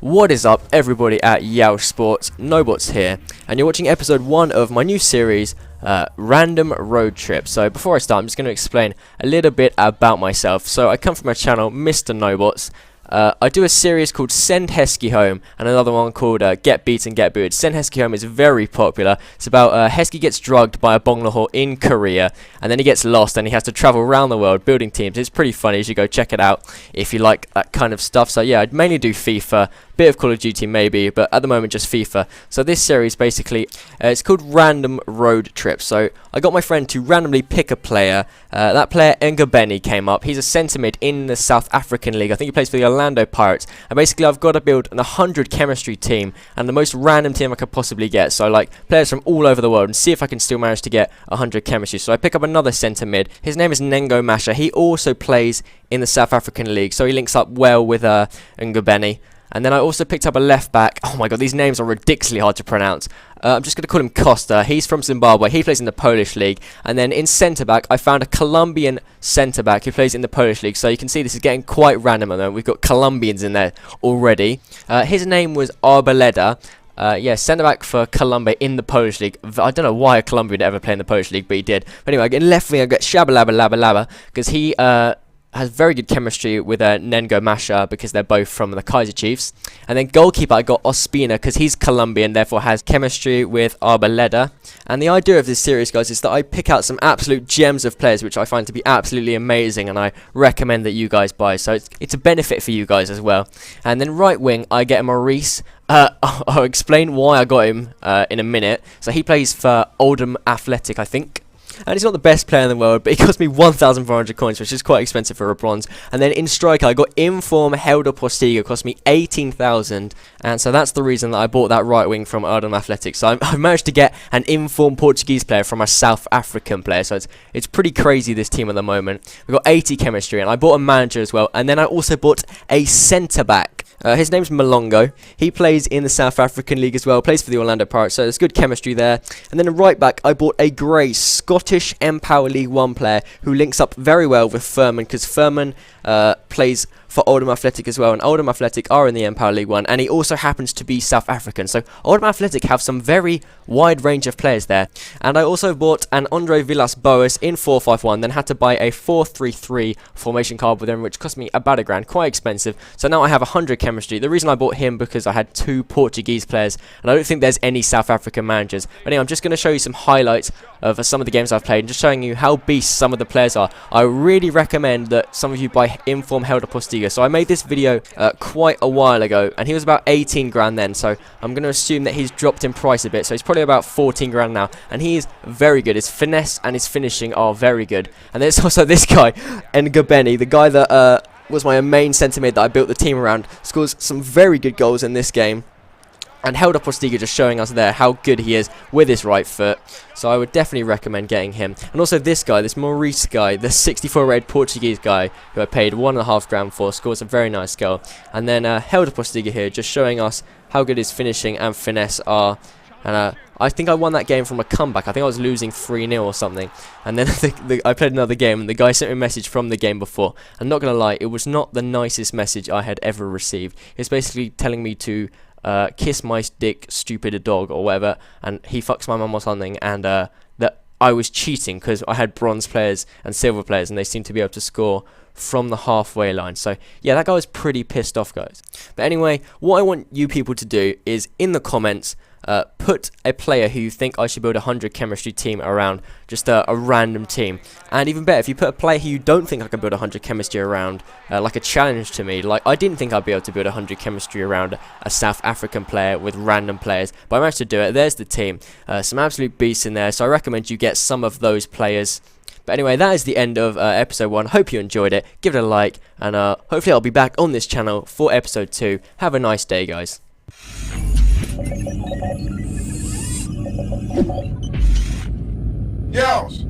What is up, everybody at Yeousch Sports? Nobots here, and you're watching episode 1 of my new series, Random Road Trip. So before I start, I'm just going to explain a little bit about myself. So I come from a channel, Mr. Nobots. I do a series called Send Heskey Home and another one called Get Beaten, Get Booted. Send Heskey Home is very popular. It's about Heskey gets drugged by a bonglahor in Korea, and then he gets lost and he has to travel around the world building teams. It's pretty funny. You should go check it out if you like that kind of stuff. So yeah, I'd mainly do FIFA, bit of Call of Duty maybe, but at the moment just FIFA. So this series basically, it's called Random Road Trip. So I got my friend to randomly pick a player. That player, Ngobeni, came up. He's a centre mid in the South African League. I think he plays for the Orlando Pirates. And basically I've got to build an 100 chemistry team and the most random team I could possibly get. So like players from all over the world, and see if I can still manage to get 100 chemistry. So I pick up another centre mid. His name is Nengo Masha. He also plays in the South African League, so he links up well with Ngobeni. And then I also picked up a left back. Oh my god, these names are ridiculously hard to pronounce. I'm just going to call him Costa. He's from Zimbabwe. He plays in the Polish league. And then in centre back, I found a Colombian centre back who plays in the Polish league. So you can see this is getting quite random at the moment. We've got Colombians in there already. His name was Arboleda. Yeah, centre back for Colombia in the Polish league. I don't know why a Colombian would ever play in the Polish league, but he did. But anyway, in left wing, I got Shabalaba because he has very good chemistry with Nengo Masha because they're both from the Kaiser Chiefs. And then goalkeeper, I got Ospina because he's Colombian, therefore has chemistry with Arboleda. And the idea of this series, guys, is that I pick out some absolute gems of players which I find to be absolutely amazing, and I recommend that you guys buy. So it's a benefit for you guys as well. And then right wing, I get Maurice. I'll explain why I got him in a minute. So he plays for Oldham Athletic, I think. And he's not the best player in the world, but he cost me 1,400 coins, which is quite expensive for a bronze. And then in striker, I got Inform Helder Postiga, cost me 18,000. And so that's the reason that I bought that right wing from Oldham Athletic. So I've managed to get an informed Portuguese player from a South African player. So it's pretty crazy, this team at the moment. We've got 80 chemistry, and I bought a manager as well. And then I also bought a centre-back. His name's Malongo. He plays in the South African League as well, plays for the Orlando Pirates, so there's good chemistry there. And then a right back, I bought a grey Scottish Empower League 1 player who links up very well with Furman, because Furman plays for Oldham Athletic as well, and Oldham Athletic are in the Empower League 1, and he also happens to be South African. So Oldham Athletic have some very wide range of players there. And I also bought an Andre Villas-Boas in 4-5-1, then had to buy a 4-3-3 formation card with him, which cost me about £1,000, quite expensive. So now I have 100 chemistry. The reason I bought him because I had 2 Portuguese players, and I don't think there's any South African managers. But anyway, I'm just going to show you some highlights of some of the games I've played, and just showing you how beast some of the players are. I really recommend that some of you buy Inform Helder Postiga. So I made this video quite a while ago, and he was about 18 grand then, so I'm going to assume that he's dropped in price a bit, so he's probably about 14 grand now, and he is very good. His finesse and his finishing are very good. And there's also this guy, Ngobeni, the guy that was my main centre mid that I built the team around, scores some very good goals in this game. And Helder Postiga just showing us there how good he is with his right foot. So I would definitely recommend getting him. And also this guy, this Maurice guy, the 64 rated Portuguese guy who I paid £1.5 for, scores a very nice goal. And then Helder Postiga here just showing us how good his finishing and finesse are. And I think I won that game from a comeback. I think I was losing 3-0 or something. And then I played another game, and the guy sent me a message from the game before. I'm not going to lie, it was not the nicest message I had ever received. It's basically telling me to kiss my dick, stupid dog, or whatever, and he fucks my mum or something, and that I was cheating because I had bronze players and silver players, and they seemed to be able to score from the halfway line. So yeah, that guy was pretty pissed off, guys. But anyway, what I want you people to do is in the comments put a player who you think I should build a 100 chemistry team around, just a random team. And even better, if you put a player who you don't think I can build 100 chemistry around, like a challenge to me. Like, I didn't think I'd be able to build 100 chemistry around a South African player with random players, but I managed to do it. There's the team. Some absolute beasts in there, so I recommend you get some of those players. But anyway, that is the end of episode 1. Hope you enjoyed it. Give it a like, and hopefully I'll be back on this channel for episode 2. Have a nice day, guys. Yeousch!